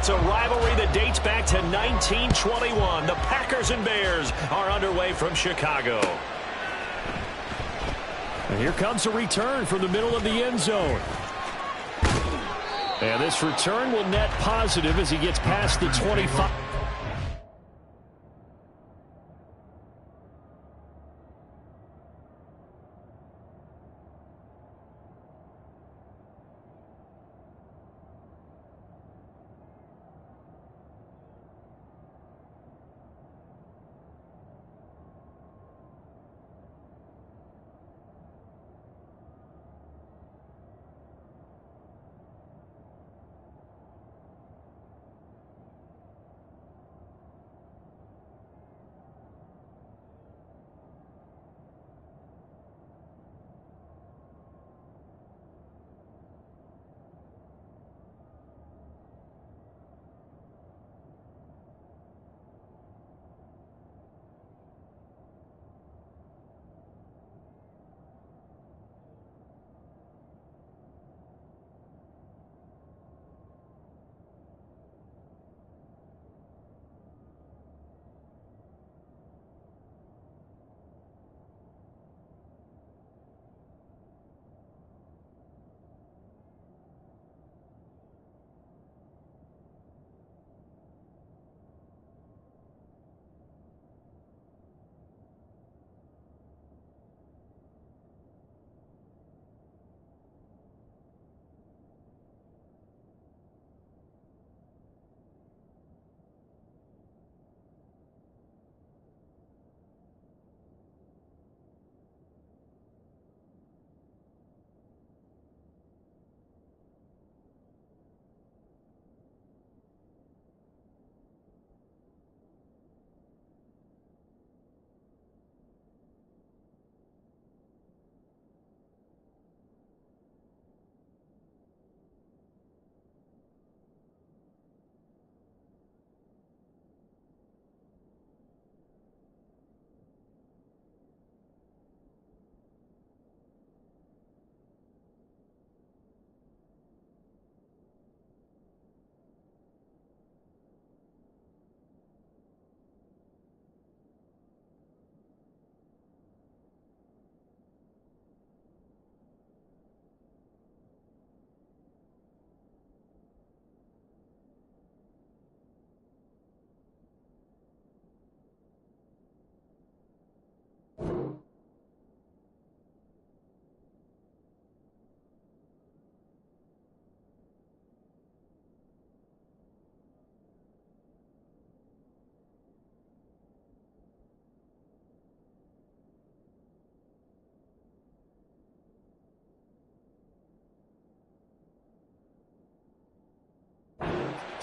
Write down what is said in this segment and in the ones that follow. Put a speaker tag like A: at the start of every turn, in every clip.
A: It's a rivalry that dates back to 1921. The Packers and Bears are underway from Chicago.
B: And here comes a return from the middle of the end zone. And this return will net positive as he gets past the 25.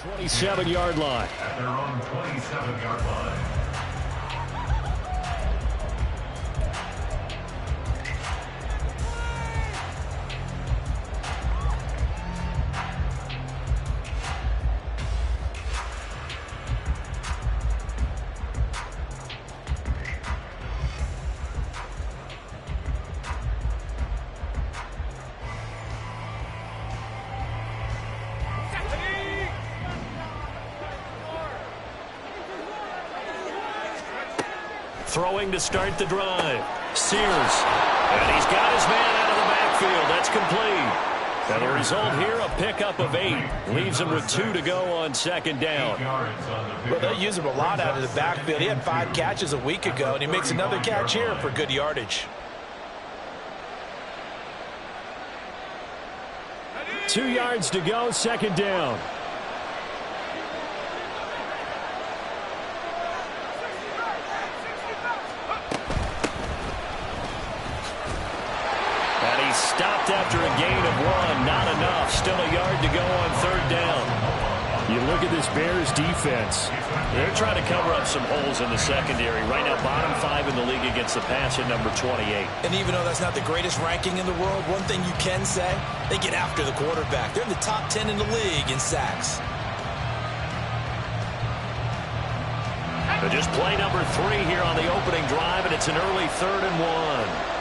B: .27-yard line.
C: At their own 27-yard line.
A: Throwing to start the drive. Sears. And he's got his man out of the backfield. That's complete. And the result here, a pickup of 8. Leaves him with 2 to go on second down.
D: Well, they use him a lot out of the backfield. He had 5 catches a week ago, and he makes another catch here for good yardage.
B: 2 yards to go, second down.
A: Stopped after a gain of 1. Not enough. Still a yard to go on third down.
B: You look at this Bears defense.
A: They're trying to cover up some holes in the secondary. Right now, bottom 5 in the league against the pass at number 28.
D: And even though that's not the greatest ranking in the world, one thing you can say, they get after the quarterback. They're in the top 10 in the league in sacks.
A: But just play number 3 here on the opening drive, and it's an early 3rd and 1.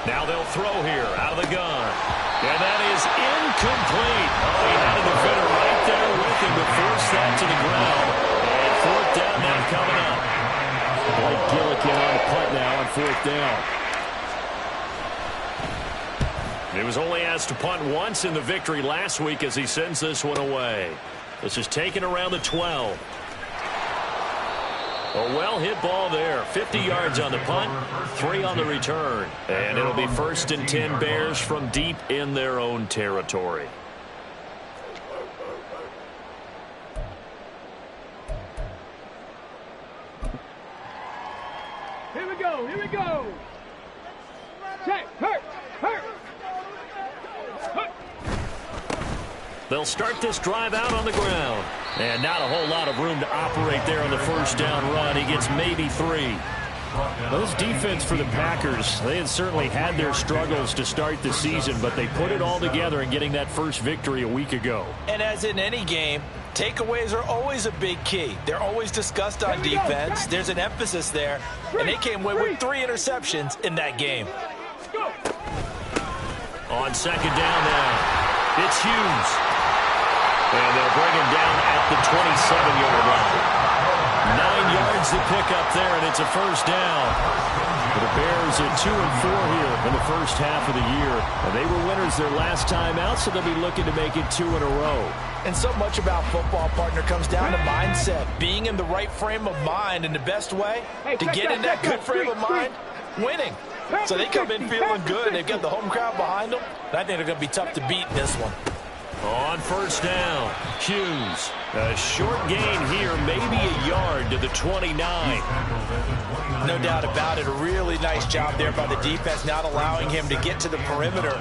A: Now they'll throw here out of the gun. And that is incomplete. Oh, he had a defender right there with him to force that to the ground. And fourth down now coming up.
B: Blake Gillikin on the punt now on fourth down.
A: He was only asked to punt once in the victory last week as he sends this one away. This is taken around the 12. A well-hit ball there. 50 yards on the punt, 3 on the return. And it'll be 1st and 10 Bears from deep in their own territory.
E: Here we go, here we go. Check, hurt.
A: They'll start this drive out on the ground. And not a whole lot of room to operate there on the first down run. He gets maybe 3.
B: Those defense for the Packers, they had certainly had their struggles to start the season, but they put it all together in getting that first victory a week ago.
D: And as in any game, takeaways are always a big key. They're always discussed on defense. There's an emphasis there, and they came away with 3 interceptions in that game.
A: On second down now, it's Hughes. And they'll bring him down at the 27-yard line. 9 yards to pick up there, and it's a first down. The Bears at 2-4 here in the first half of the year. And they were winners their last time out, so they'll be looking to make it 2 in a row.
D: And so much about football, partner, comes down to mindset. Being in the right frame of mind, and the best way to get in that good frame of mind, winning. So they come in feeling good. They've got the home crowd behind them. And I think they're going to be tough to beat in this one.
A: On first down, Hughes. A short gain here, maybe a yard to the 29.
D: No doubt about it. A really nice job there by the defense, not allowing him to get to the perimeter.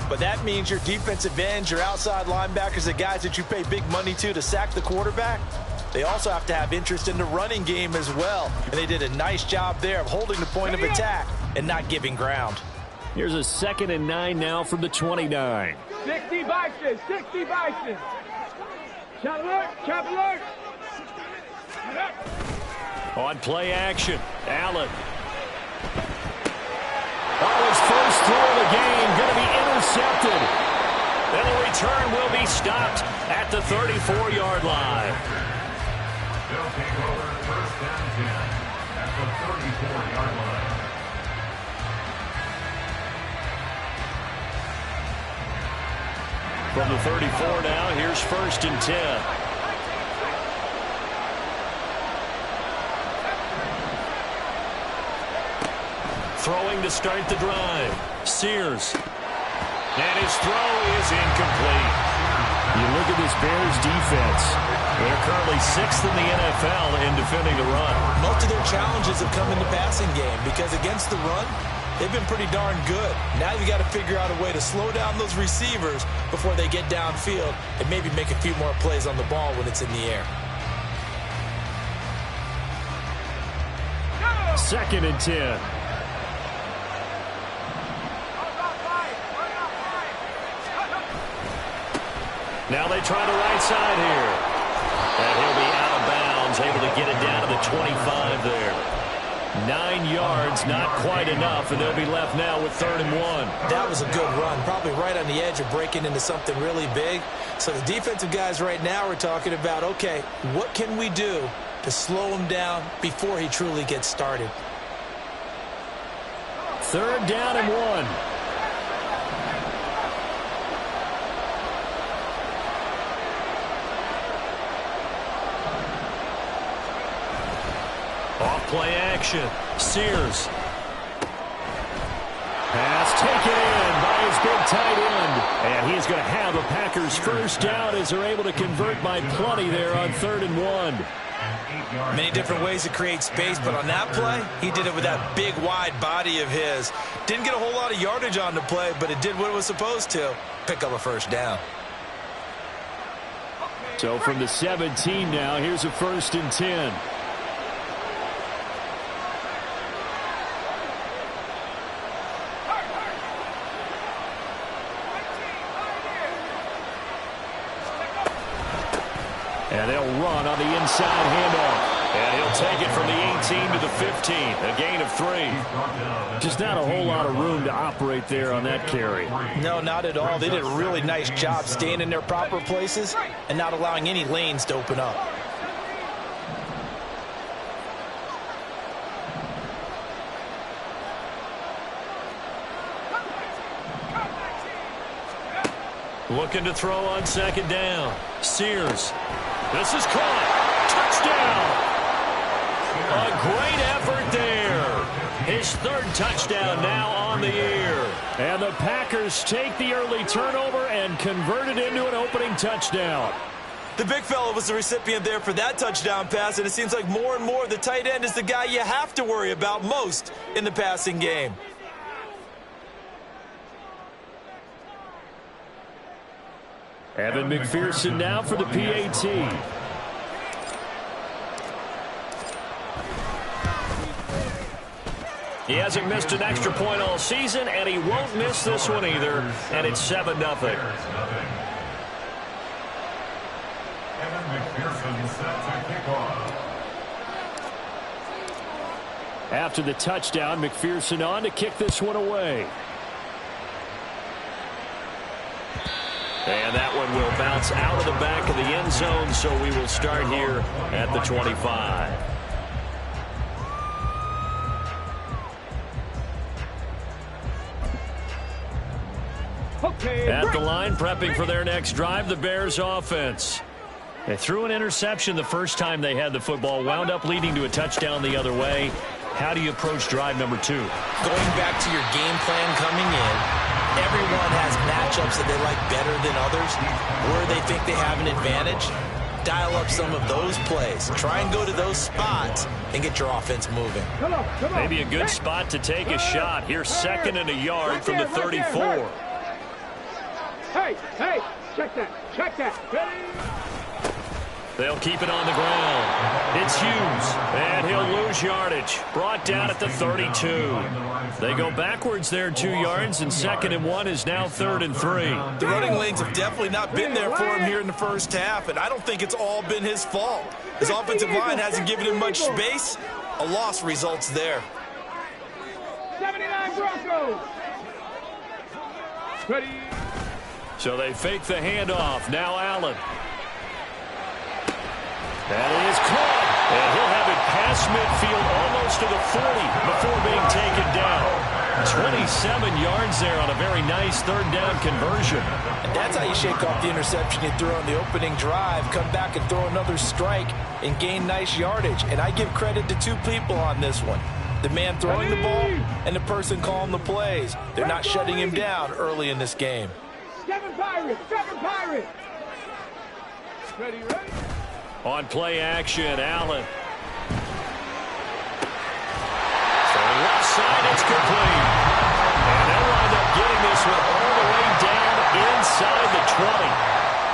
D: But that means your defensive ends, your outside linebackers, the guys that you pay big money to sack the quarterback, they also have to have interest in the running game as well. And they did a nice job there of holding the point of attack and not giving ground.
B: Here's a 2nd and 9 now from the 29.
E: 60 Bison, 60 Bison. Chop alert.
A: On play action, Allen. His first throw of the game going to be intercepted. And the return will be stopped at the 34-yard line.
C: They'll take over 1st and 10 at the 34-yard line.
A: From the 34 now, here's 1st and 10. Throwing to start the drive. Sears. And his throw is incomplete.
B: You look at this Bears defense.
A: They're currently 6th in the NFL in defending the run.
D: Most of their challenges have come in the passing game because against the run, they've been pretty darn good. Now you got to figure out a way to slow down those receivers before they get downfield and maybe make a few more plays on the ball when it's in the air.
B: 2nd and 10.
A: Now they try the right side here. And he'll be out of bounds, able to get it down to the 25 there. 9 yards, not quite enough, and they'll be left now with 3rd and 1.
D: That was a good run, probably right on the edge of breaking into something really big. So the defensive guys right now are talking about, okay, what can we do to slow him down before he truly gets started?
B: 3rd down and 1.
A: Off play action. Sears.
B: Pass taken in by his big tight end. And he's going to have a Packers first down as they're able to convert by plenty there on 3rd and 1.
D: Many different ways to create space, but on that play, he did it with that big, wide body of his. Didn't get a whole lot of yardage on the play, but it did what it was supposed to. Pick up a first down.
B: So from the 17 now, here's a 1st and 10. And they'll run on the inside handoff.
A: And he'll take it from the 18 to the 15, a gain of 3.
B: Just not a whole lot of room to operate there on that carry.
D: No, not at all. They did a really nice job staying in their proper places and not allowing any lanes to open up.
A: Looking to throw on second down. Sears. This is caught. Touchdown. A great effort there. His third touchdown now on the year.
B: And the Packers take the early turnover and convert it into an opening touchdown.
D: The big fella was the recipient there for that touchdown pass, and it seems like more and more the tight end is the guy you have to worry about most in the passing game.
B: Evan McPherson now for the PAT.
A: He hasn't missed an extra point all season, and he won't miss this one either. And it's 7-0.
C: Evan McPherson set to kick off.
B: After the touchdown, McPherson on to kick this one away.
A: And that one will bounce out of the back of the end zone, so we will start here at the 25. At the line, prepping for their next drive, the Bears offense. They threw an interception the first time they had the football, wound up leading to a touchdown the other way. How do you approach drive number 2?
D: Going back to your game plan coming in, everyone has matchups that they like better than others, where they think they have an advantage. Dial up some of those plays. Try and go to those spots and get your offense moving.
E: Come on.
A: Maybe a good spot to take a shot. Here's 2nd and a yard from the 34.
E: Hey, check that. Ready?
A: They'll keep it on the ground. It's Hughes, and he'll lose yardage. Brought down at the 32. They go backwards there 2 yards, and 2nd and 1 is now 3rd and 3.
D: The running lanes have definitely not been there for him here in the first half, and I don't think it's all been his fault. His offensive line hasn't given him much space. A loss results there.
E: 79 Broncos. Ready?
A: So they fake the handoff. Now Allen. And it is caught. And he'll have it past midfield almost to the 40 before being taken down. 27 yards there on a very nice 3rd down conversion.
D: And that's how you shake off the interception you threw on the opening drive. Come back and throw another strike and gain nice yardage. And I give credit to 2 people on this one. The man throwing the ball and the person calling the plays. They're not shutting him down early in this game.
E: Seven Pirates. Ready?
A: On play action, Allen. Throwing left side, it's complete. And they'll wind up getting this one all the way down inside the 20.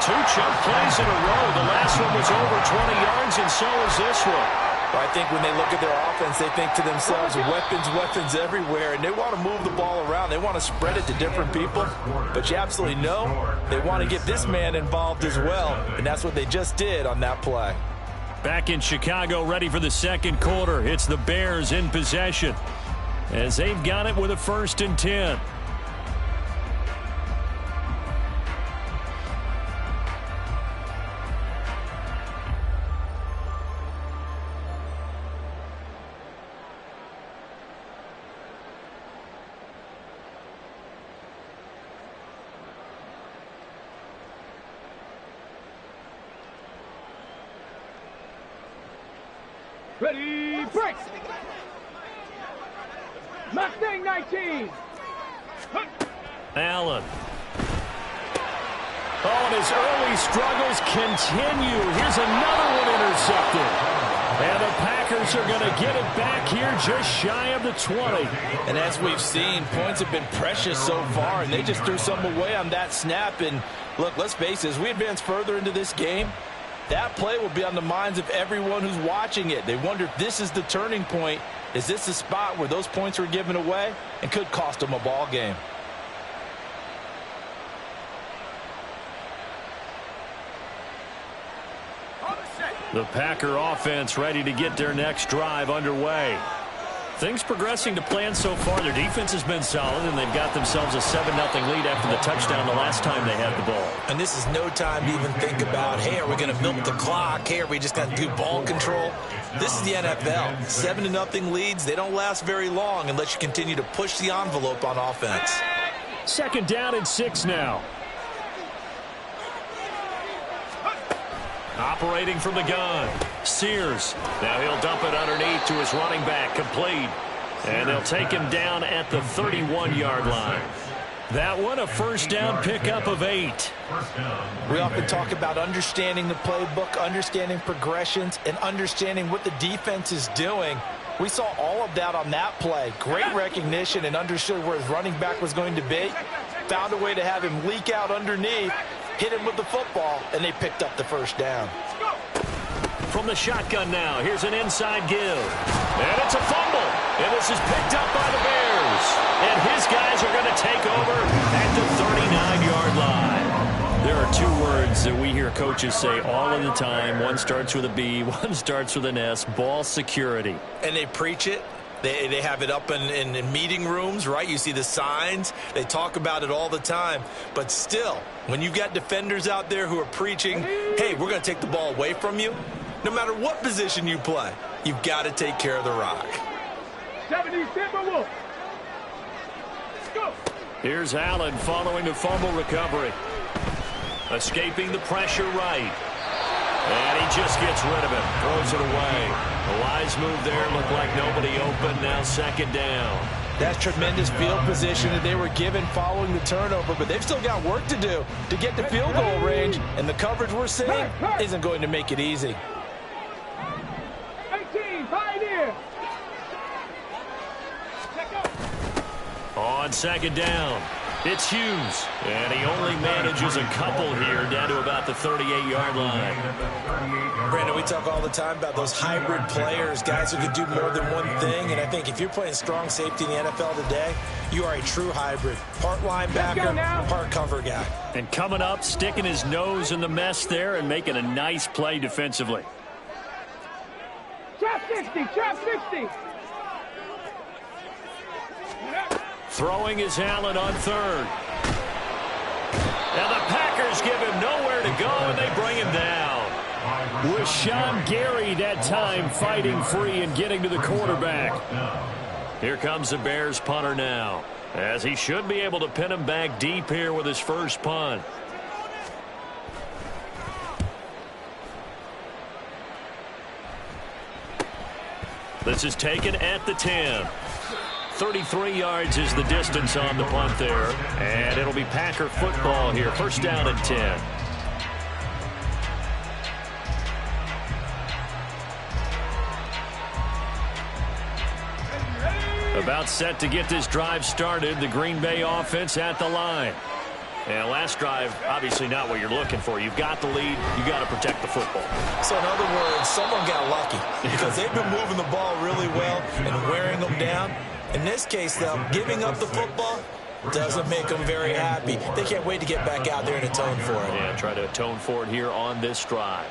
A: 2 chunk plays in a row. The last one was over 20 yards, and so is this one.
D: Well, I think when they look at their offense, they think to themselves, weapons everywhere, and they want to move the ball around. They want to spread it to different people, but you absolutely know they want to get this man involved as well, and that's what they just did on that play.
A: Back in Chicago, ready for the 2nd quarter. It's the Bears in possession as they've got it with a 1st and 10.
E: Ready? Break. Mustang 19.
A: Allen. Oh, and his early struggles continue. Here's another one intercepted. And the Packers are going to get it back here just shy of the 20.
D: And as we've seen, points have been precious so far, and they just threw some away on that snap. And look, let's face it, as we advance further into this game, that play will be on the minds of everyone who's watching it. They wonder if this is the turning point. Is this the spot where those points are given away and could cost them a ball game?
B: The Packer offense ready to get their next drive underway. Things progressing to plan so far. Their defense has been solid, and they've got themselves a 7-0 lead after the touchdown the last time they had the ball.
D: And this is no time to even think about, hey, are we going to milk the clock? Hey, are we just going to do ball control? This is the NFL. 7-0 leads, they don't last very long unless you continue to push the envelope on offense.
B: 2nd down and 6 now. Operating from the gun, Sears. Now he'll dump it underneath to his running back, complete. And they'll take him down at the 31-yard line. That one a 1st down pickup of 8.
D: We often talk about understanding the playbook, understanding progressions, and understanding what the defense is doing. We saw all of that on that play. Great recognition and understood where his running back was going to be. Found a way to have him leak out underneath, hit him with the football, and they picked up the 1st down.
B: From the shotgun now, here's an inside give. And it's a fumble. And this is picked up by the Bears. And his guys are going to take over at the 39-yard line. There are 2 words that we hear coaches say all of the time. One starts with a B, one starts with an S, ball security.
D: And they preach it. They have it up in meeting rooms, right? You see the signs. They talk about it all the time. But still, when you've got defenders out there who are preaching, hey, we're going to take the ball away from you, no matter what position you play, you've got to take care of the rock.
E: 70 Timberwolves. Go.
B: Here's Allen following the fumble recovery. Escaping the pressure right. And he just gets rid of it. Throws it away. A wise move there. Looked like nobody open. Now 2nd down.
D: That's tremendous field position that they were given following the turnover, but they've still got work to do to get to field goal range, and the coverage we're seeing isn't going to make it easy.
E: 18, Pioneer.
B: On 2nd down, it's Hughes. And he only manages a couple here down to about the 38-yard line.
D: Brandon, we talk all the time about those hybrid players, guys who can do more than one thing. And I think if you're playing strong safety in the NFL today, you are a true hybrid. Part linebacker, part cover guy.
B: And coming up, sticking his nose in the mess there and making a nice play defensively.
E: Trap 60, trap 60.
B: Throwing is Allen on 3rd. Now the Packers give him nowhere to go, and they bring him down. Rashawn Gary that time fighting free and getting to the quarterback. Here comes the Bears punter now, as he should be able to pin him back deep here with his first punt. This is taken at the 10. 33 yards is the distance on the punt there. And it'll be Packer football here. 1st down and 10. About set to get this drive started. The Green Bay offense at the line. And last drive, obviously not what you're looking for. You've got the lead. You got to protect the football.
D: So in other words, someone got lucky because they've been moving the ball really well and wearing them down. In this case, though, giving up the football doesn't make them very happy. They can't wait to get back out there and atone for it.
B: Yeah, try to atone for it here on this drive.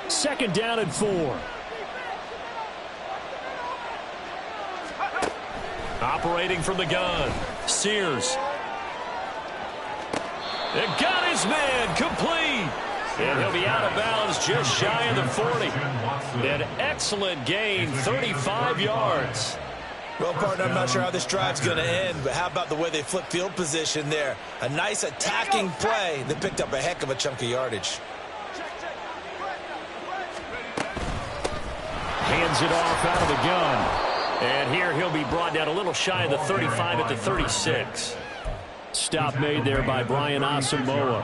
B: Second down and 4. Operating from the gun, Sears. It got his man complete. And he'll be out of bounds just shy of the 40. An excellent gain, 35 yards.
D: Well, partner, I'm not sure how this drive's going to end, but how about the way they flip field position there? A nice attacking play that picked up a heck of a chunk of yardage.
B: Hands it off out of the gun. And here he'll be brought down a little shy of the 35 at the 36. Stop made there by Brian Asamoah.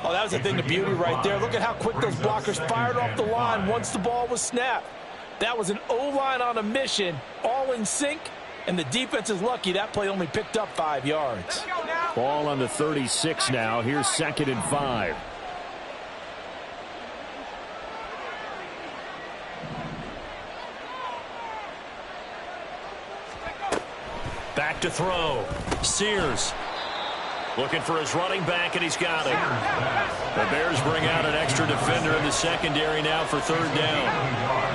D: Oh, that was a thing of beauty right there. Look at how quick those blockers fired off the line once the ball was snapped. That was an O-line on a mission, all in sync, and the defense is lucky that play only picked up 5 yards.
B: Ball on the 36 now. Here's 2nd and 5. Back
A: back to throw. Sears looking for his running back, and he's got it. The Bears bring out an extra defender in the secondary now for third down.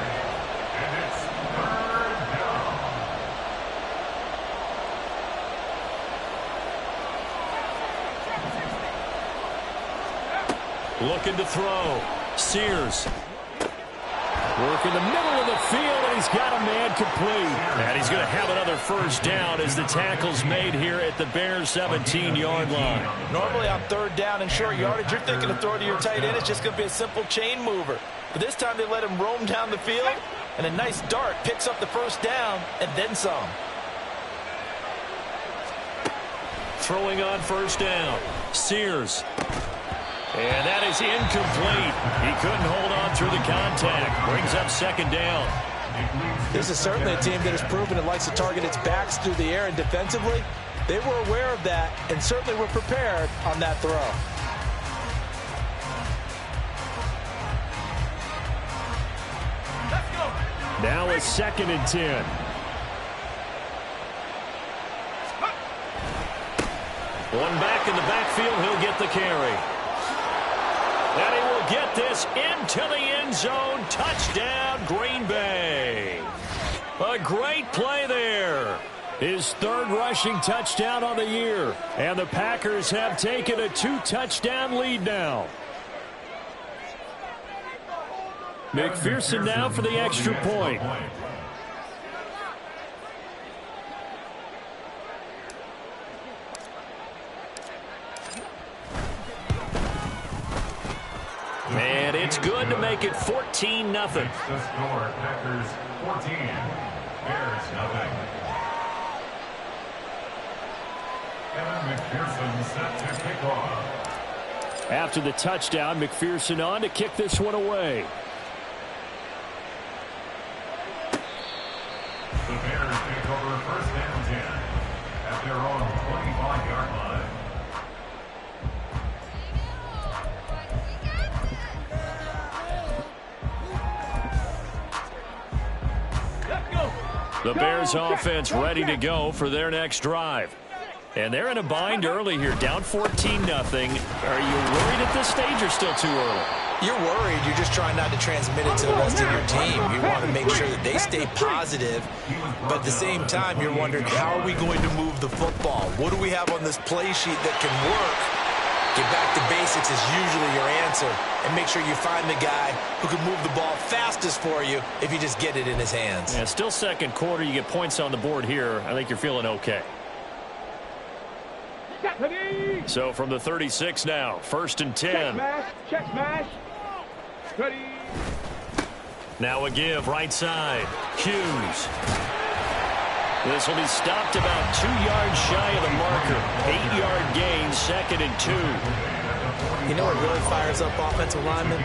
A: Looking to throw. Sears. Work in the middle of the field, and he's got a man complete. And he's going to have another first down as the tackle's made here at the Bears' 17-yard line.
D: Normally on third down and short yardage, you're thinking of throwing to your tight end. It's just going to be a simple chain mover. But this time they let him roam down the field, and a nice dart picks up the first down and then some.
A: Throwing on first down. Sears. And that is incomplete. He couldn't hold on through the contact. Brings up second down.
D: This is certainly a team that has proven it likes to target its backs through the air, and defensively, they were aware of that and certainly were prepared on that throw.
B: Let's go.
A: Now it's 2nd and 10. One back in the backfield. He'll get the carry. And he will get this into the end zone. Touchdown, Green Bay. A great play there. His third rushing touchdown on the year. And the Packers have taken a 2-touchdown lead now. McPherson now for the extra point. And it's good to make it 14-0.
C: The score, Packers 14, Bears 0. Kevin McPherson set to kick off.
A: After the touchdown, McPherson on to kick this one away.
C: The Bears take over first and 10 at their own 25-yard line.
A: The Bears offense ready to go for their next drive. And they're in a bind early here, down 14-0. Are you worried at this stage or still too early?
D: You're worried. You're just trying not to transmit it to the rest of your team. You want to make sure that they stay positive. But at the same time, you're wondering, how are we going to move the football? What do we have on this play sheet that can work? Get back to basics is usually your answer. And make sure you find the guy who can move the ball fastest for you if you just get it in his hands.
A: Yeah, still second quarter. You get points on the board here. I think you're feeling okay. So from the 36 now, 1st and 10.
E: Check smash. Ready.
A: Now a give right side. Hughes. This will be stopped about 2 yards shy of the marker. 8-yard gain, 2nd and 2.
D: You know what really fires up offensive linemen?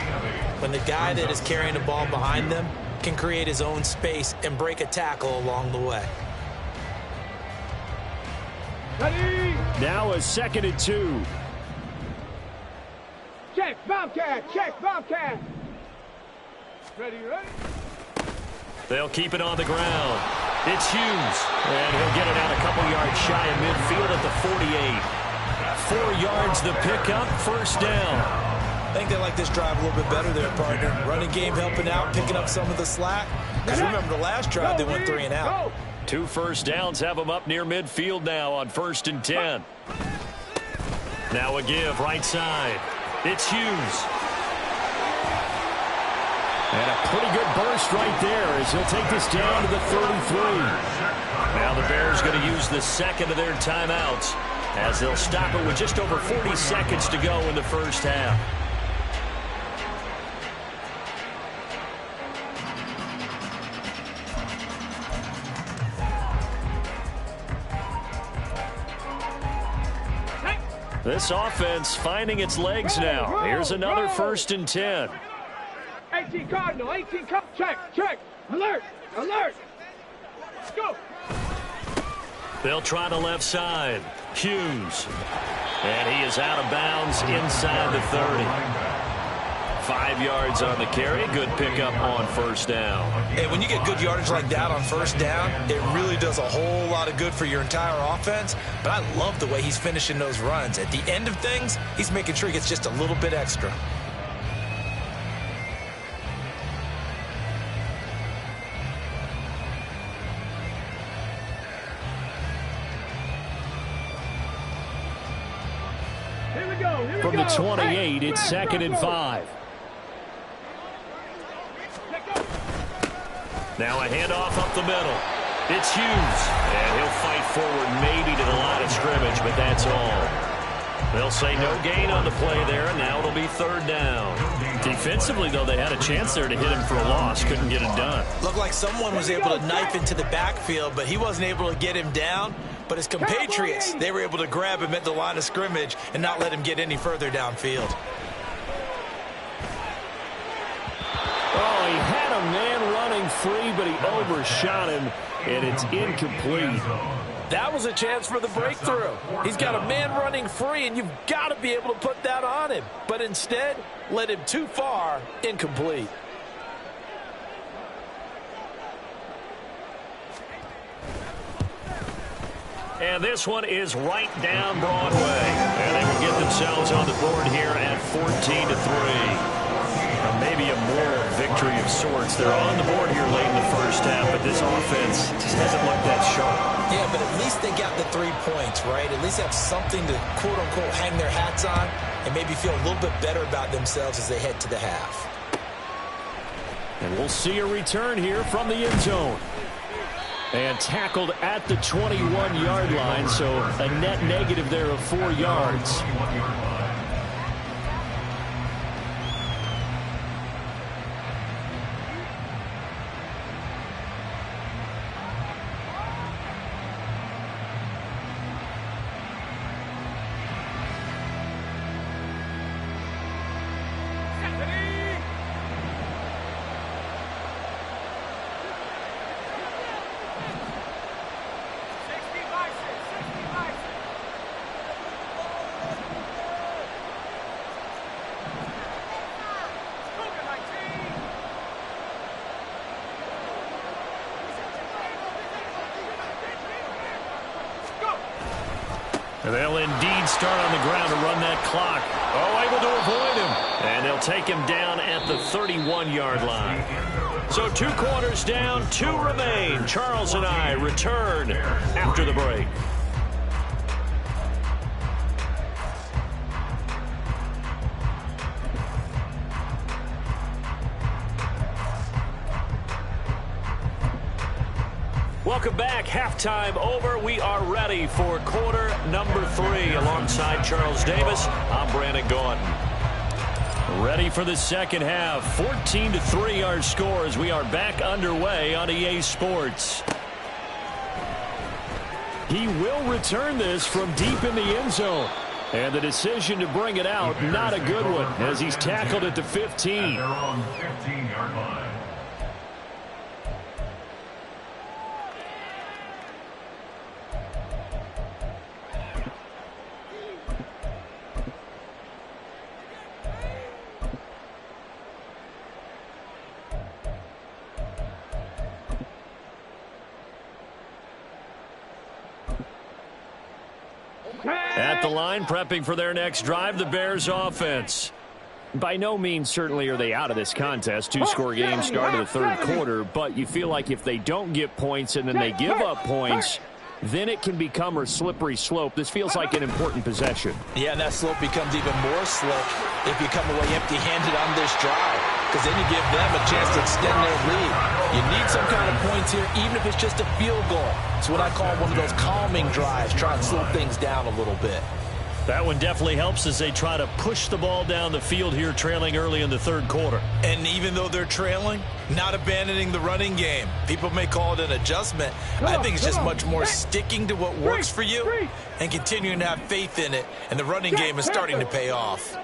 D: When the guy that is carrying the ball behind them can create his own space and break a tackle along the way.
E: Ready.
A: Now a 2nd and 2.
E: Check Bobcat. Check Bobcat. Ready.
A: They'll keep it on the ground. It's Hughes. And he'll get it out a couple yards shy of midfield at the 48. 4 yards the pickup, first down.
D: I think they like this drive a little bit better there, partner. Running game helping out, picking up some of the slack. Because remember the last drive, they went 3 and out.
A: 2 first downs have them up near midfield now on 1st and 10. Now a give right side. It's Hughes. And a pretty good burst right there as he'll take this down to the 33. Now the Bears going to use the second of their timeouts as they'll stop it with just over 40 seconds to go in the first half. This offense finding its legs now. Here's another 1st and 10.
E: 18 Cardinal, 18 check, alert, let's go.
A: They'll try the left side. Hughes. And he is out of bounds inside the 30.
B: 5 yards on the carry. Good pickup on first down.
D: And when you get good yardage like that on first down, it really does a whole lot of good for your entire offense. But I love the way he's finishing those runs. At the end of things, he's making sure he gets just a little bit extra.
B: From the 28, it's 2nd and 5. Now a handoff up the middle. It's Hughes. And he'll fight forward maybe to the line of scrimmage, but that's all. They'll say no gain on the play there, and now it'll be 3rd down. Defensively, though, they had a chance there to hit him for a loss. Couldn't get it done.
D: Looked like someone was able to knife into the backfield, but he wasn't able to get him down. But his compatriots, they were able to grab him at the line of scrimmage and not let him get any further downfield.
B: Oh, he had a man running free, but he overshot him, and it's incomplete.
F: That was a chance for the breakthrough. He's got a man running free, and you've got to be able to put that on him. But instead, led him too far, incomplete.
B: And this one is right down Broadway. And they will get themselves on the board here at 14-3. Maybe a moral victory of sorts. They're on the board here late in the first half, but this offense just hasn't looked that sharp.
D: Yeah, but at least they got the 3 points, right? At least have something to, quote-unquote, hang their hats on and maybe feel a little bit better about themselves as they head to the half.
B: And we'll see a return here from the end zone. And tackled at the 21-yard line, so a net negative there of 4 yards. And they'll indeed start on the ground to run that clock. Oh, able to avoid him. And they'll take him down at the 31-yard line. So 2 quarters down, 2 remain. Charles and I return after the break. Welcome back. Halftime over. We are ready for quarter number 3. Alongside Charles Davis, I'm Brandon Gaudin. Ready for the second half. 14-3 our score as we are back underway on EA Sports. He will return this from deep in the end zone. And the decision to bring it out, not a good one, as he's tackled at the 15.
C: They're on 15-yard line.
B: At the line, prepping for their next drive, the Bears offense. By no means certainly are they out of this contest. 2-score game start of the 3rd quarter, but you feel like if they don't get points and then they give up points, then it can become a slippery slope. This feels like an important possession.
D: Yeah, and that slope becomes even more slick if you come away empty-handed on this drive, because then you give them a chance to extend their lead. You need some kind of points here, even if it's just a field goal. It's what I call one of those calming drives, try and slow things down a little bit.
B: That one definitely helps as they try to push the ball down the field here, trailing early in the 3rd quarter.
D: And even though they're trailing, not abandoning the running game. People may call it an adjustment. I think it's just much more sticking to what works for you and continuing to have faith in it. And the running game is starting to pay off.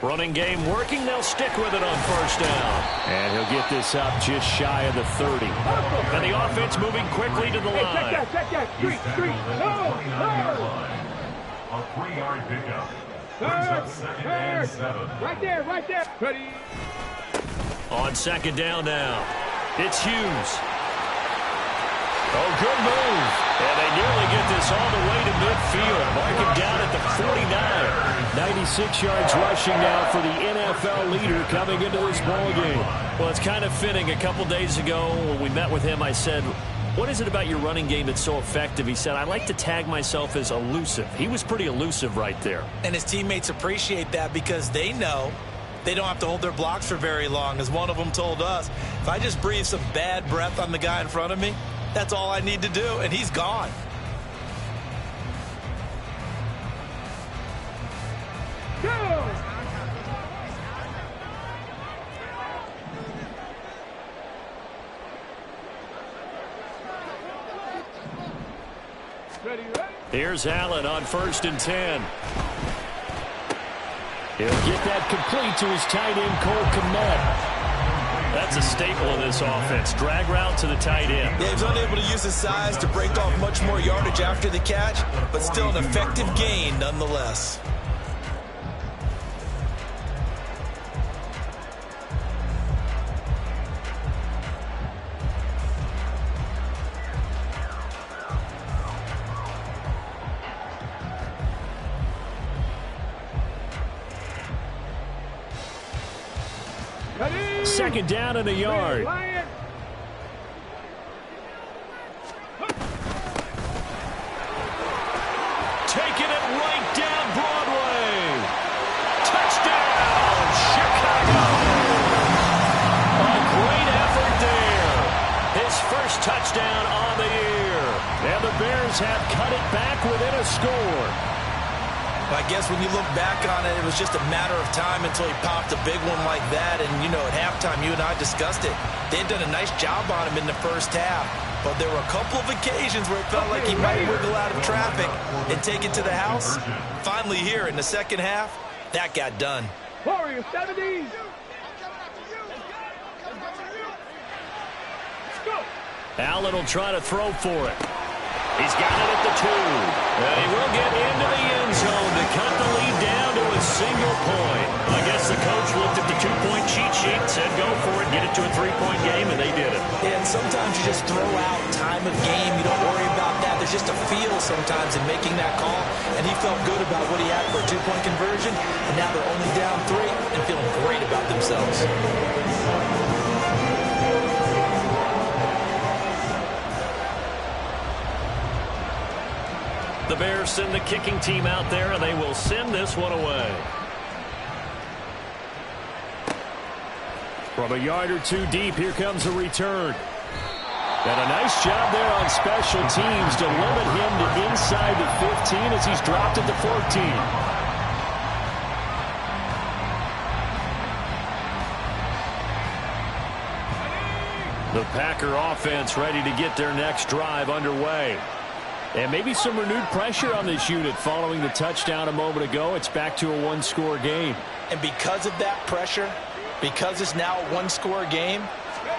B: Running game working. They'll stick with it on first down. And he'll get this up just shy of the 30. And the offense moving quickly to the line.
C: A 3-yard pickup. Second and 7.
E: Right there, right there. Ready.
B: On second down now, it's Hughes. Oh, good move. And they nearly get this all the way to midfield. Mark him down at the 49. 96 yards rushing now for the NFL leader coming into this ballgame. Well, it's kind of fitting. A couple days ago when we met with him, I said, what is it about your running game that's so effective? He said, I like to tag myself as elusive. He was pretty elusive right there.
D: And his teammates appreciate that because they know they don't have to hold their blocks for very long. As one of them told us, if I just breathe some bad breath on the guy in front of me, that's all I need to do, and he's gone.
E: Go. Ready, ready.
B: Here's Allen on 1st and 10. He'll get that complete to his tight end, Cole Kmet. That's a staple of this offense. Drag route to the tight end.
D: Yeah, he's unable to use his size to break off much more yardage after the catch, but still an effective gain nonetheless.
E: Ready.
B: Second down and a yard.
E: Lion.
B: Taking it right down Broadway. Touchdown, Chicago. A great effort there. His first touchdown on the year. And the Bears have cut it back within a score.
D: I guess when you look back on it, it was just a matter of time until he popped a big one like that. And, you know, at halftime, you and I discussed it. They had done a nice job on him in the first half. But there were a couple of occasions where it felt like he might wiggle out of traffic and take it to the house. Finally here in the second half, that got done.
E: Warriors 70. Go.
B: Allen will try to throw for it. He's got it at the 2. And he will get into the end zone to cut the lead down to a single point. I guess the coach looked at the 2-point cheat sheet and said, go for it, get it to a 3-point game, and they did it.
D: Yeah, and sometimes you just throw out time of game. You don't worry about that. There's just a feel sometimes in making that call. And he felt good about what he had for a 2-point conversion. And now they're only down 3 and feeling great about themselves.
B: The Bears send the kicking team out there, and they will send this one away. From a yard or two deep, here comes a return. And a nice job there on special teams to limit him to inside the 15 as he's dropped at the 14. The Packer offense ready to get their next drive underway. And maybe some renewed pressure on this unit following the touchdown a moment ago. It's back to a one-score game.
D: And because of that pressure, because it's now a one-score game,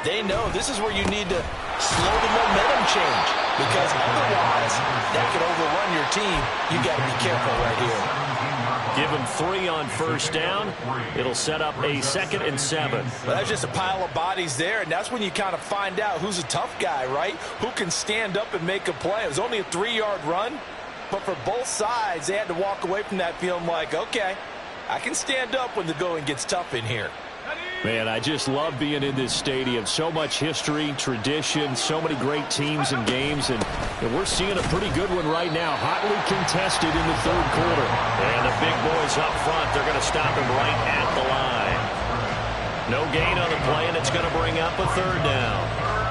D: they know this is where you need to slow the momentum change. Because otherwise, that could overrun your team. You got to be careful right here.
B: Give him 3 on first down. It'll set up a 2nd and 7.
D: Well, that's just a pile of bodies there, and that's when you kind of find out who's a tough guy, right? Who can stand up and make a play. It was only a 3-yard run, but for both sides, they had to walk away from that feeling like, okay, I can stand up when the going gets tough in here.
B: Man, I just love being in this stadium. So much history, tradition, so many great teams and games, and we're seeing a pretty good one right now. Hotly contested in the 3rd quarter. And the big boys up front, they're going to stop him right at the line. No gain on the play, and it's going to bring up a 3rd down.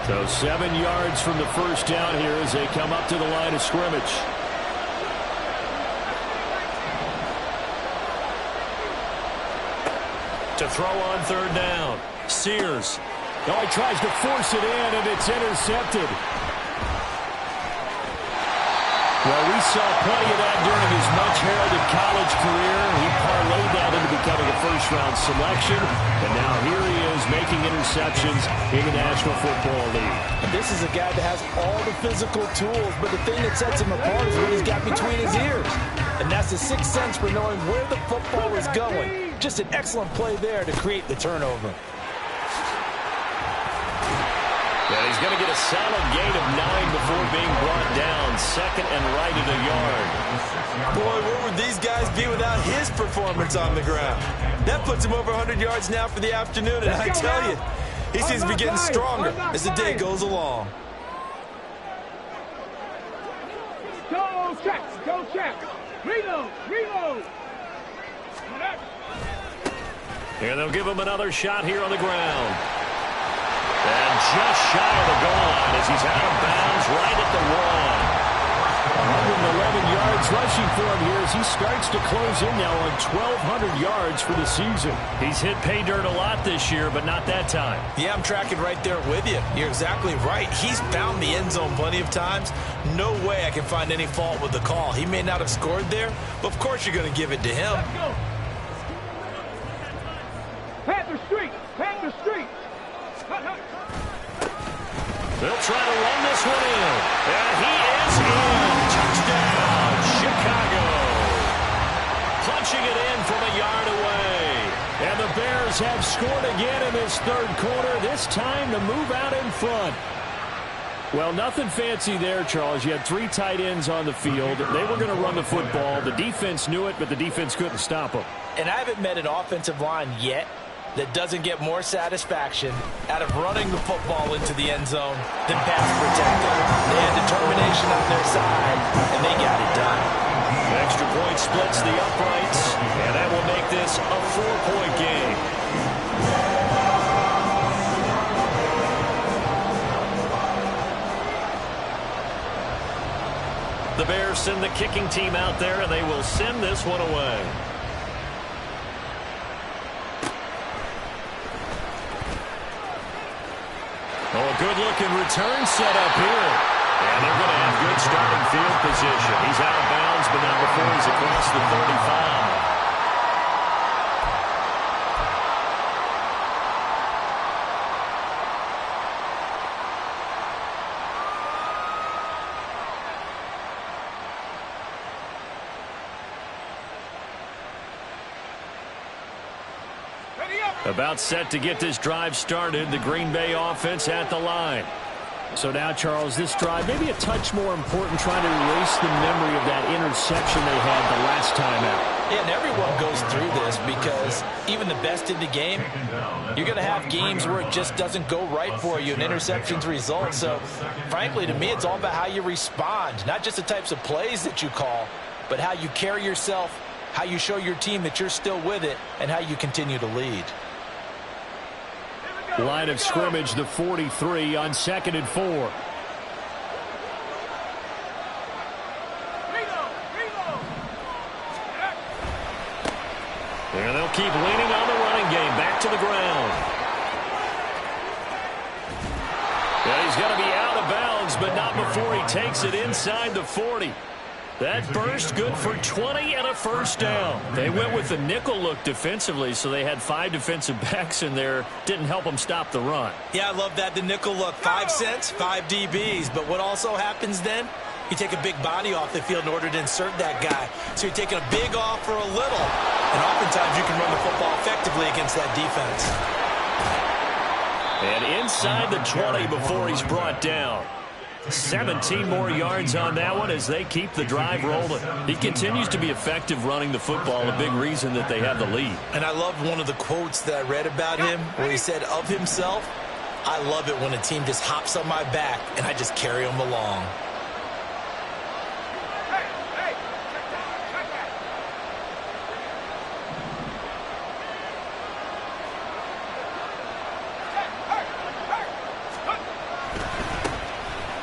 B: So 7 yards from the first down here as they come up to the line of scrimmage. To throw on 3rd down. Sears. Oh, he tries to force it in, and it's intercepted. Well, we saw plenty of that during his much-heralded college career. He parlayed that into becoming a first-round selection, and now here he is making interceptions in the National Football League.
F: And this is a guy that has all the physical tools, but the thing that sets him apart is what he's got between his ears. And that's the sixth sense for knowing where the football is going. Just an excellent play there to create the turnover.
B: And he's going to get a solid gain of 9 before being brought down. Second and right at a yard.
D: Boy, where would these guys be without his performance on the ground? That puts him over 100 yards now for the afternoon, and I tell you, he seems to be getting stronger as the day goes along.
E: Go check, go check. Reload, reload.
B: And they'll give him another shot here on the ground. And just shy of the goal line as he's out of bounds right at the 1. 111 yards rushing for him here as he starts to close in now on 1,200 yards for the season. He's hit pay dirt a lot this year, but not that time.
D: Yeah, I'm tracking right there with you. You're exactly right. He's found the end zone plenty of times. No way I can find any fault with the call. He may not have scored there, but of course you're going to give it to him.
E: Panther Street, Panther Street.
B: They'll try to run this one in. And he is in. Touchdown, Chicago. Punching it in from a yard away. And the Bears have scored again in this third quarter, this time to move out in front. Well, nothing fancy there, Charles. You had 3 tight ends on the field. They were going to run the football. The defense knew it, but the defense couldn't stop them.
F: And I haven't met an offensive line yet that doesn't get more satisfaction out of running the football into the end zone than pass protecting. They had determination on their side, and they got it done.
B: Extra point splits the uprights, and that will make this a 4-point game. The Bears send the kicking team out there, and they will send this one away. Oh, a good-looking return set up here. And they're going to have good starting field position. He's out of bounds, but not before he's across the 35. About set to get this drive started. The Green Bay offense at the line. So now, Charles, this drive maybe a touch more important, trying to erase the memory of that interception they had the last time out.
F: Yeah, and everyone goes through this because even the best in the game, you're going to have games where it just doesn't go right for you and interceptions result. So, frankly, to me, it's all about how you respond, not just the types of plays that you call, but how you carry yourself, how you show your team that you're still with it, and how you continue to lead.
B: Line of scrimmage, the 43 on 2nd and 4. And they'll keep leaning on the running game. Back to the ground. And he's going to be out of bounds, but not before he takes it inside the 40. That burst good for 20 and a first down. They went with the nickel look defensively, so they had 5 defensive backs in there. Didn't help them stop the run.
D: Yeah, I love that, the nickel look. 5 cents, 5 DBs. But what also happens then? You take a big body off the field in order to insert that guy. So you're taking a big off for a little. And oftentimes you can run the football effectively against that defense.
B: And inside the 20 before he's brought down. 17 more yards on that one as they keep the drive rolling. He continues to be effective running the football, a big reason that they have the lead.
D: And I loved one of the quotes that I read about him where he said of himself, "I love it when a team just hops on my back and I just carry them along."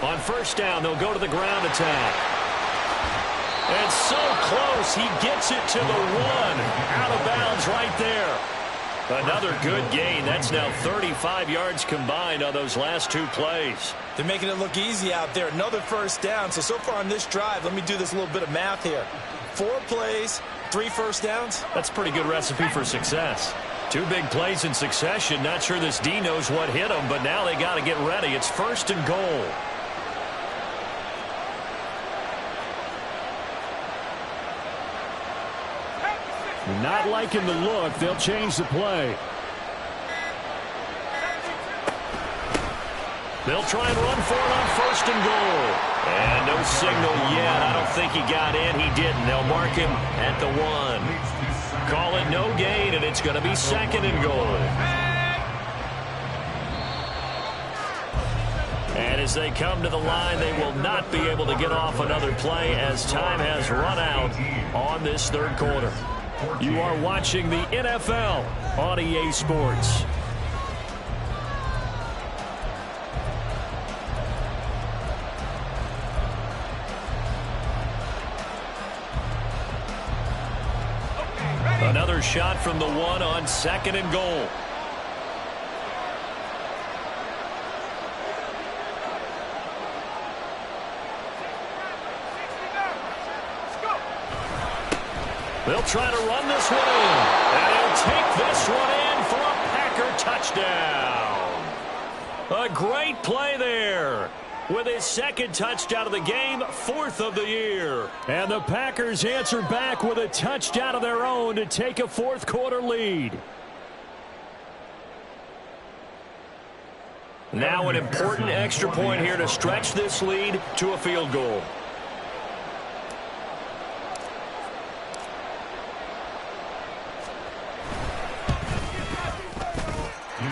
B: On first down, they'll go to the ground attack. And so close, he gets it to the 1. Out of bounds right there. Another good gain. That's now 35 yards combined on those last 2 plays.
F: They're making it look easy out there. Another first down. So far on this drive, let me do this little bit of math here. 4 plays, 3 first downs.
B: That's a pretty good recipe for success. 2 big plays in succession. Not sure this D knows what hit them, but now they got to get ready. It's 1st and goal.
A: Not liking the look. They'll change the play.
B: They'll try and run for it on 1st and goal. And no signal yet. I don't think he got in. He didn't. They'll mark him at the 1. Call it no gain, and it's going to be 2nd and goal. And as they come to the line, they will not be able to get off another play as time has run out on this 3rd quarter. You are watching the NFL on EA Sports. Another shot from the 1 on 2nd and goal. They'll try to run this one in. And he'll take this one in for a Packer touchdown. A great play there. With his 2nd touchdown of the game, 4th of the year.
A: And the Packers answer back with a touchdown of their own to take a 4th quarter lead.
B: Now an important extra point here to stretch this lead to a field goal.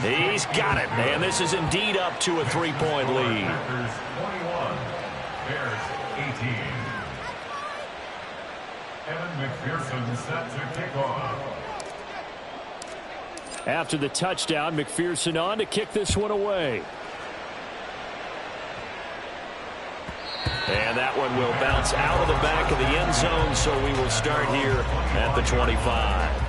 B: He's got it, and this is indeed up to a 3-point lead.
C: Packers 21, Bears 18. Evan McPherson set to kick off.
A: After the touchdown, McPherson on to kick this one away.
B: And that one will bounce out of the back of the end zone, so we will start here at the 25.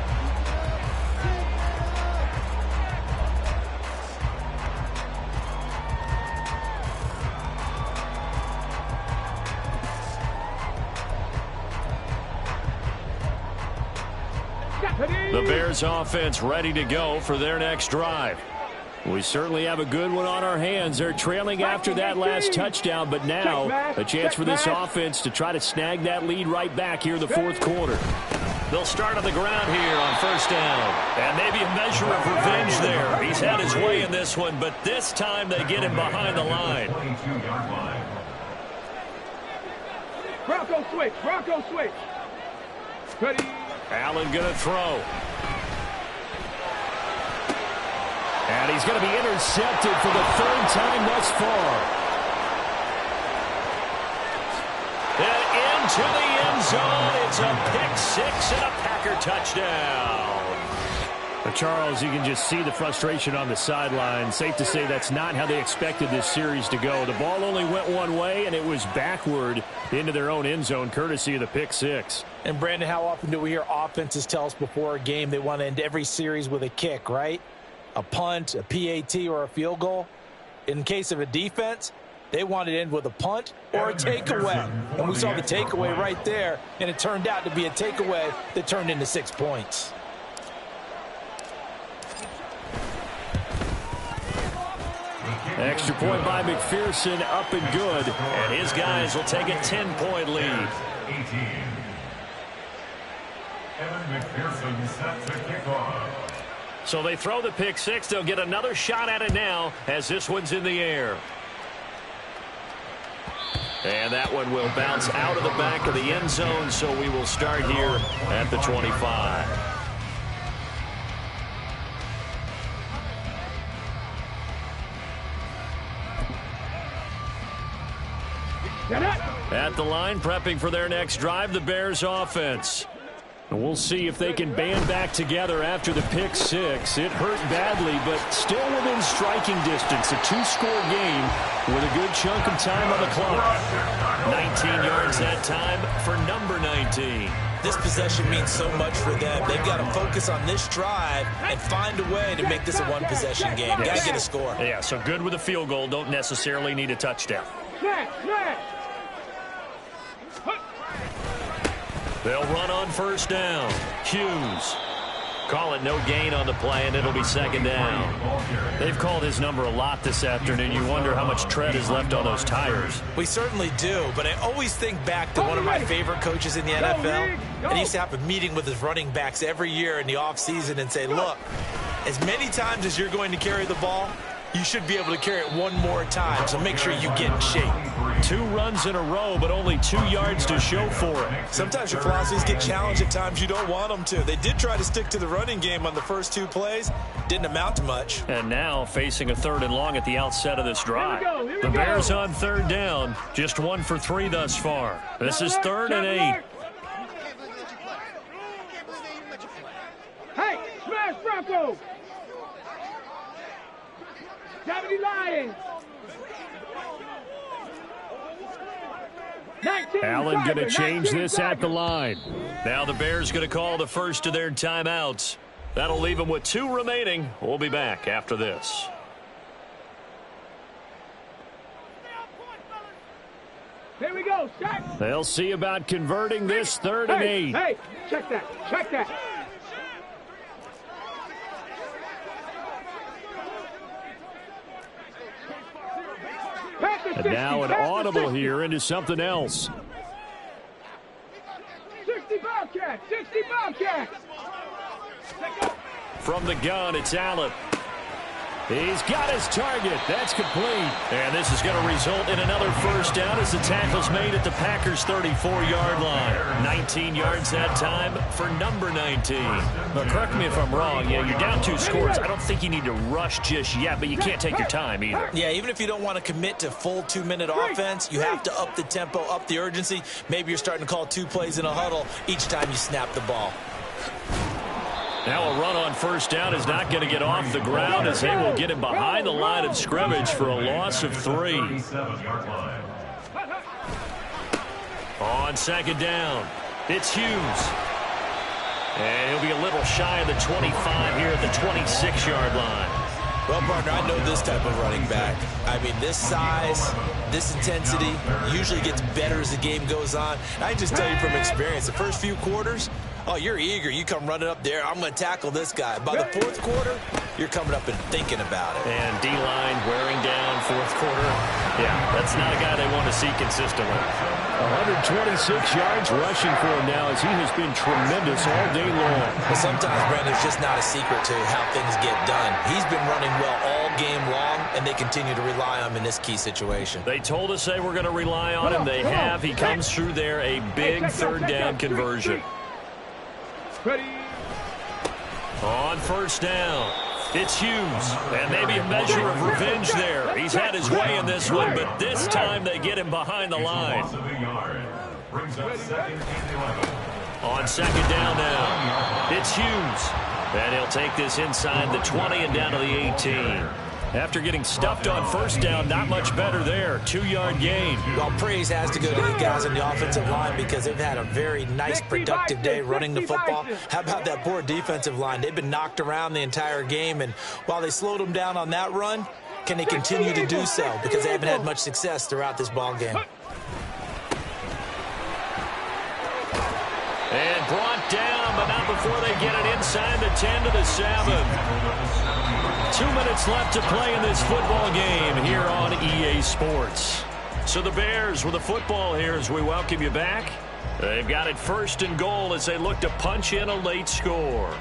B: The Bears offense ready to go for their next drive.
A: We certainly have a good one on our hands. They're trailing after that last touchdown, but now a chance for this offense to try to snag that lead right back here in the 4th quarter.
B: They'll start on the ground here on 1st down. And maybe a measure of revenge there. He's had his way in this one, but this time they get him behind the line.
C: 22-yard line.
E: Bronco switch. Bronco switch. Ready.
B: Allen going to throw.
A: And he's going to be intercepted for the 3rd time thus far.
B: And into the end zone. It's a pick-6 and a Packer touchdown.
A: But Charles, you can just see the frustration on the sideline. Safe to say that's not how they expected this series to go. The ball only went one way, and it was backward into their own end zone, courtesy of the pick-6.
F: And, Brandon, how often do we hear offenses tell us before a game they want to end every series with a kick, right? A punt, a PAT, or a field goal. In case of a defense, they want to end with a punt or a takeaway. And we saw the takeaway right there, and it turned out to be a takeaway that turned into 6 points.
A: Extra point by McPherson, up and good.
B: And his guys will take a 10-point lead.
C: 18. Evan McPherson set to kick off.
B: So they throw the pick-6. They'll get another shot at it now as this one's in the air. And that one will bounce out of the back of the end zone, so we will start here at the 25. At the line, prepping for their next drive, the Bears offense.
A: And we'll see if they can band back together after the pick-6. It hurt badly, but still within striking distance. A 2-score game with a good chunk of time on the clock.
B: 19 yards that time for number 19.
F: This possession means so much for them. They've got to focus on this drive and find a way to make this a one-possession game. Got to get a score.
B: Yeah, so good with a field goal. Don't necessarily need a touchdown. They'll run on first down. Hughes. Call it no gain on the play, and it'll be second down. They've called his number a lot this afternoon. You wonder how much tread is left on those tires.
F: We certainly do, but I always think back to one of my favorite coaches in the NFL, and he used to have a meeting with his running backs every year in the offseason and say, look, as many times as you're going to carry the ball, you should be able to carry it one more time, so make sure you get in shape.
B: 2 runs in a row, but only 2 yards to show for it.
F: Sometimes your philosophies get challenged at times you don't want them to. They did try to stick to the running game on the first 2 plays. Didn't amount to much.
B: And now facing a 3rd and long at the outset of this drive. The Bears on 3rd down. Just 1 for 3 thus far. This is 3rd and 8.
E: Hey, smash Bronco! 70 Lions!
B: Allen going to change this at the line. Now the Bears going to call the first of their timeouts. That'll leave them with 2 remaining. We'll be back after this.
E: Here we go, set.
B: They'll see about converting this 3rd and 8.
E: Hey, check that, check that.
B: And now an audible here into something else.
E: 60 Bobcats, 60 Bobcats.
B: From the gun, it's Allen. He's got his target. That's complete. And this is going to result in another first down as the tackle's made at the Packers' 34-yard line. 19 yards that time for number 19. But correct me if I'm wrong. Yeah, you're down 2 scores. I don't think you need to rush just yet, but you can't take your time either.
F: Yeah, even if you don't want to commit to full 2-minute offense, you have to up the tempo, up the urgency. Maybe you're starting to call 2 plays in a huddle each time you snap the ball.
B: Now a run on first down is not going to get off the ground as they will get him behind the line of scrimmage for a loss of 3. On second down, it's Hughes. And he'll be a little shy of the 25 here at the 26-yard line.
F: Well, partner, I know this type of running back. I mean, this size, this intensity usually gets better as the game goes on. I can just tell you from experience, the first few quarters, oh, you're eager. You come running up there. I'm going to tackle this guy. By the 4th quarter, you're coming up and thinking about it.
B: And D-line wearing down 4th quarter. Yeah, that's not a guy they want to see consistently. 126 yards rushing for him now as he has been tremendous all day long.
F: But sometimes, Brandon, it's just not a secret to how things get done. He's been running well all game long, and they continue to rely on him in this key situation.
B: They told us they were going to rely on him. They have. He comes through there, a big 3rd down conversion.
E: Ready.
B: On first down, it's Hughes. And maybe a measure of revenge there. He's had his way in this one, but this time they get him behind the line. On second down now, it's Hughes. And he'll take this inside the 20 and down to the 18. After getting stuffed on first down, not much better there. 2-yard gain.
F: Well, praise has to go to the guys on the offensive line because they've had a very nice, productive day running the football. How about that poor defensive line? They've been knocked around the entire game, and while they slowed them down on that run, can they continue to do so? Because they haven't had much success throughout this ball game.
B: And brought down, but not before they get it inside the 10 to the 7. 2 minutes left to play in this football game here on EA Sports. So the Bears with the football here as we welcome you back. They've got it 1st and goal as they look to punch in a late score.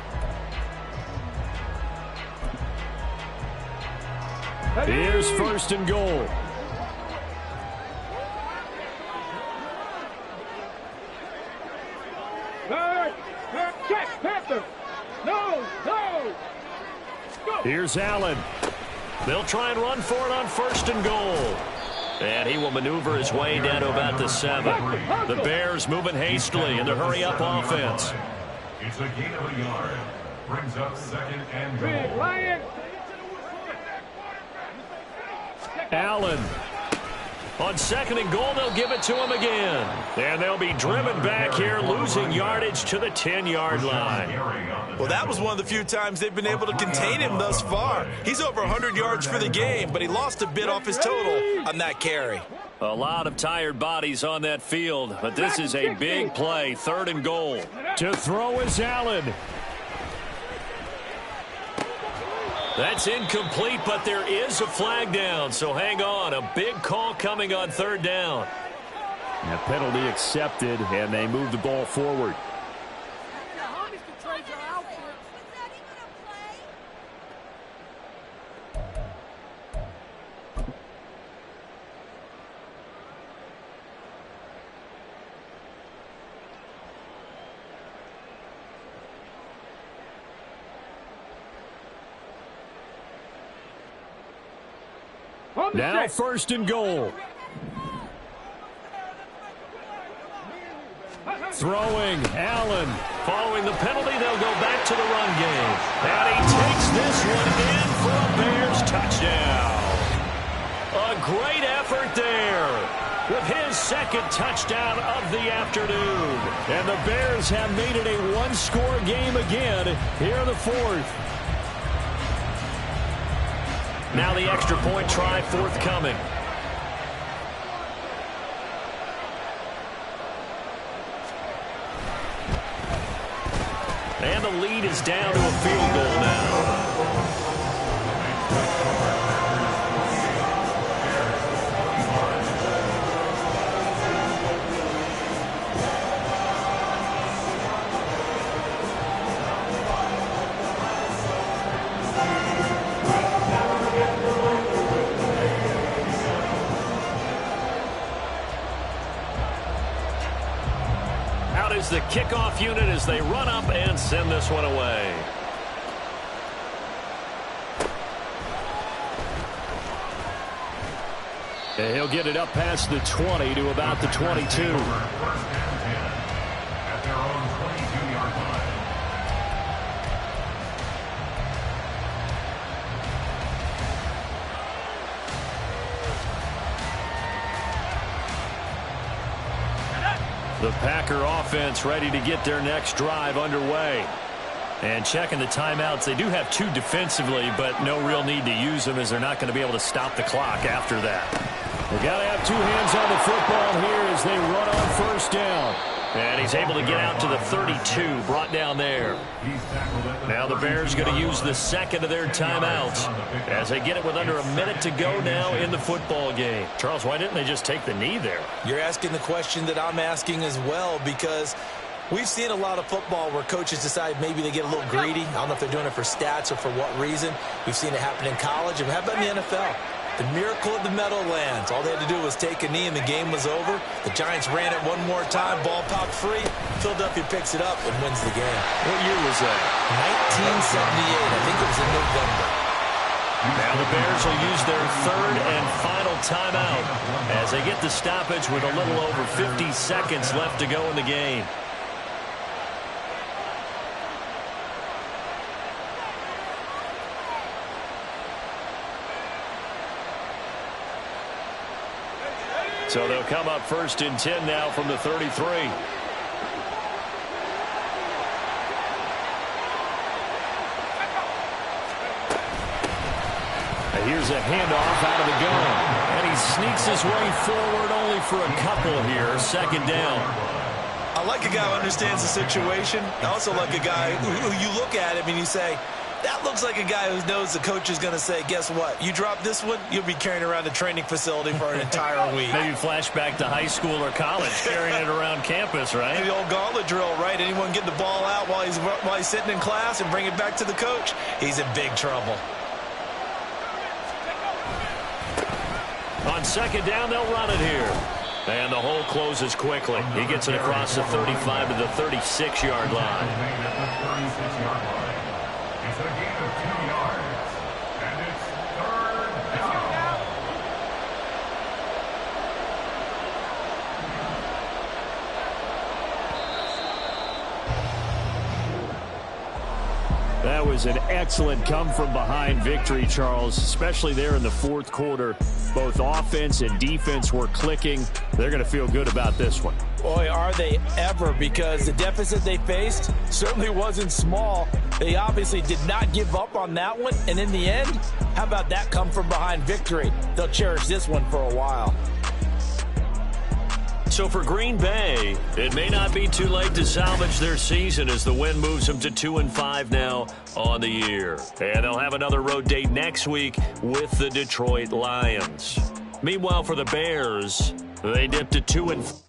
B: Here's 1st and goal.
E: Check, Panther. No, no.
B: Here's Allen. They'll try and run for it on 1st and goal. And he will maneuver his way down to about the 7. The Bears moving hastily in the hurry-up offense.
C: It's a gain of a yard. Brings up 2nd and goal.
E: Big Lion.
B: Allen. On 2nd and goal, they'll give it to him again. And they'll be driven back here, losing yardage to the 10-yard line.
D: Well, that was one of the few times they've been able to contain him thus far. He's over 100 yards for the game, but he lost a bit off his total on that carry.
B: A lot of tired bodies on that field, but this is a big play, 3rd and goal. To throw is Allen. That's incomplete, but there is a flag down, so hang on. A big call coming on 3rd down.
A: And a penalty accepted, and they move the ball forward. Now 1st and goal. Throwing, Allen.
B: Following the penalty, they'll go back to the run game. And he takes this one in for a Bears touchdown. A great effort there with his 2nd touchdown of the afternoon.
A: And the Bears have made it a one-score game again here in the 4th.
B: Now the extra point try forthcoming. And the lead is down to a field goal now. Is the kickoff unit as they run up and send this one away.
A: And he'll get it up past the 20 to about the 22.
C: At their own 22-yard line.
B: The Packer offense ready to get their next drive underway. And checking the timeouts, they do have 2 defensively, but no real need to use them as they're not going to be able to stop the clock after that.
A: They got to have 2 hands on the football here as they run on 1st down.
B: And he's able to get out to the 32, brought down there. Now the Bears going to use the 2nd of their timeouts as they get it with under a minute to go now in the football game. Charles, why didn't they just take the knee there?
D: You're asking the question that I'm asking as well, because we've seen a lot of football where coaches decide maybe they get a little greedy. I don't know if they're doing it for stats or for what reason. We've seen it happen in college. And how about in the NFL? The miracle of the Meadowlands. All they had to do was take a knee and the game was over. The Giants ran it one more time. Ball popped free. Philadelphia picks it up and wins the game.
B: What year was that?
D: 1978. I think it was in November.
B: Now the Bears will use their 3rd and final timeout as they get the stoppage with a little over 50 seconds left to go in the game. So they'll come up 1st and 10 now from the 33.
A: And here's a handoff out of the gun.
B: And he sneaks his way forward only for a couple here. 2nd down.
D: I like a guy who understands the situation. I also like a guy who you look at him and you say, that looks like a guy who knows the coach is going to say, guess what? You drop this one, you'll be carrying around the training facility for an entire week.
B: Maybe flashback to high school or college, carrying it around campus, right?
D: The old gauntlet drill, right? Anyone get the ball out while he's sitting in class and bring it back to the coach? He's in big trouble.
B: On 2nd down, they'll run it here. And the hole closes quickly. He gets it across the 35 to the 36-yard line.
C: It's a gain of 2 yards. And it's 3rd down.
B: That was an excellent come-from-behind victory, Charles, especially there in the fourth quarter. Both offense and defense were clicking. They're going to feel good about this one.
F: Boy, are they ever, because the deficit they faced certainly wasn't small. They obviously did not give up on that one, and in the end, how about that come-from-behind victory? They'll cherish this one for a while.
A: So for Green Bay, it may not be too late to salvage their season as the win moves them to 2-5 now on the year. And they'll have another road date next week with the Detroit Lions. Meanwhile, for the Bears, they dipped to 2-4.